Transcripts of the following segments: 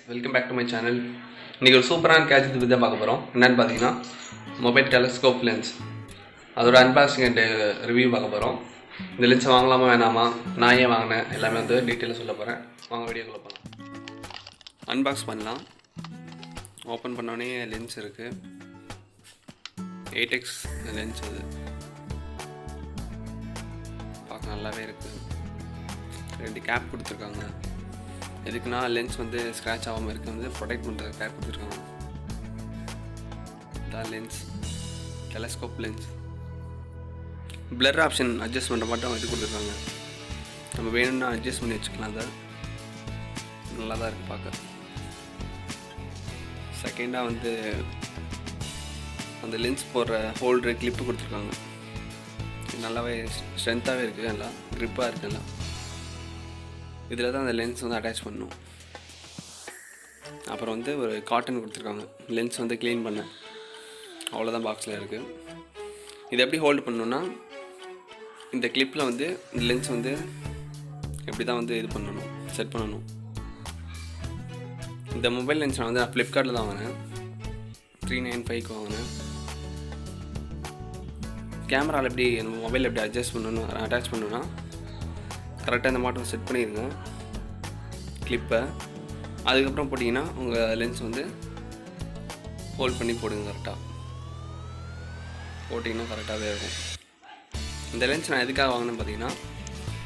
Welcome back to my channel. இன்றைக்கி ஒரு சூப்பரான கேஜெட் பற்றி தான் பார்க்க போகிறோம். என்னென்னு பார்த்தீங்கன்னா மொபைல் டெலஸ்கோப் லென்ஸ், அதோட அன்பாக்சிங் அண்ட் ரிவ்யூ பார்க்க போகிறோம். இந்த லென்ஸை வாங்கலாமா வேணாமா, நான் ஏன் வாங்கினேன், எல்லாமே வந்து டீட்டெயிலாக சொல்ல போகிறேன். வாங்க வீடியோக்குள்ளே போகலாம். அன்பாக்ஸ் பண்ணலாம். ஓப்பன் பண்ணோடனே லென்ஸ் இருக்குது. 8x லென்ஸ் அது பார்க்க நல்லாவே இருக்குது. 2 கேப் கொடுத்துருக்காங்க. எதுக்குன்னா லென்ஸ் வந்து ஸ்க்ராட்ச் ஆகாமல் இருக்க வந்து ப்ரொடெக்ட் பண்ணுறது கேப் கொடுத்துருக்காங்க. இதான் lens, telescope lens. Blur option adjust பண்ணுற மட்டும் இது கொடுத்துருக்காங்க. நம்ம வேணும்னா அட்ஜஸ்ட் பண்ணி வச்சுக்கலாம். அதை நல்லா தான் இருக்குது பார்க்க. செகண்டாக வந்து அந்த லென்ஸ் போடுற ஹோல்டரு கிளிப்பு கொடுத்துருக்காங்க. நல்லாவே ஸ்ட்ரென்த்தாகவே இருக்குது, நல்லா க்ரிப்பாக இருக்குது. எல்லாம் இதில் தான் அந்த லென்ஸ் வந்து அட்டாச் பண்ணணும். அப்புறம் வந்து ஒரு காட்டன் கொடுத்துருக்காங்க லென்ஸ் வந்து க்ளீன் பண்ண. அவ்வளோதான் பாக்ஸில் இருக்குது. இதை எப்படி ஹோல்டு பண்ணணுன்னா, இந்த கிளிப்பில் வந்து இந்த லென்ஸ் வந்து எப்படி தான் வந்து இது பண்ணணும், செட் பண்ணணும். இந்த மொபைல் லென்ஸ் நான் வந்து ஃப்ளிப்கார்ட்டில் தான் வாங்கினேன். 395 வாங்கினேன். கேமராவில் எப்படி நம்ம மொபைல் எப்படி அட்ஜஸ்ட் பண்ணணும், அட்டாச் பண்ணணுன்னா கரெக்டாக இந்த மாட்டம் செட் பண்ணிடுங்க கிளிப்பை. அதுக்கப்புறம் போட்டிங்கன்னா உங்கள் லென்ஸ் வந்து ஹோல்ட் பண்ணி போடுங்க. கரெக்டாக போட்டிங்கன்னா கரெக்டாகவே இருக்கும். இந்த லென்ஸ் நான் எதுக்காக வாங்கினேன்னு பார்த்தீங்கன்னா,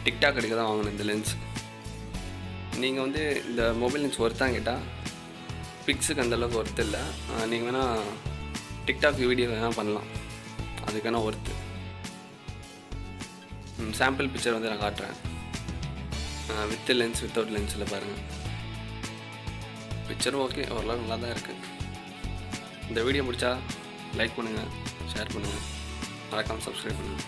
டிக்டாக் எடுக்க தான் வாங்கினேன் இந்த லென்ஸ். நீங்கள் வந்து இந்த மொபைல் லென்ஸ் ஒர்த்தான் கேட்டால் பிக்ஸுக்கு அந்தளவுக்கு ஒர்த்து இல்லை. நீங்கள் வேணால் டிக்டாக் வீடியோ வேணால் பண்ணலாம், அதுக்கு வேணால் ஒர்த்து. சாம்பிள் பிக்சர் வந்து நான் காட்டுறேன். வித் லென்ஸ் வித்தவுட் லென்ஸில் பாருங்கள். பிக்சரும் ஓகே, ஓரளவு நல்லா தான் இருக்குது. இந்த வீடியோ பிடிச்சா லைக் பண்ணுங்கள், ஷேர் பண்ணுங்கள், மறக்காமல் சப்ஸ்கிரைப் பண்ணுங்கள்.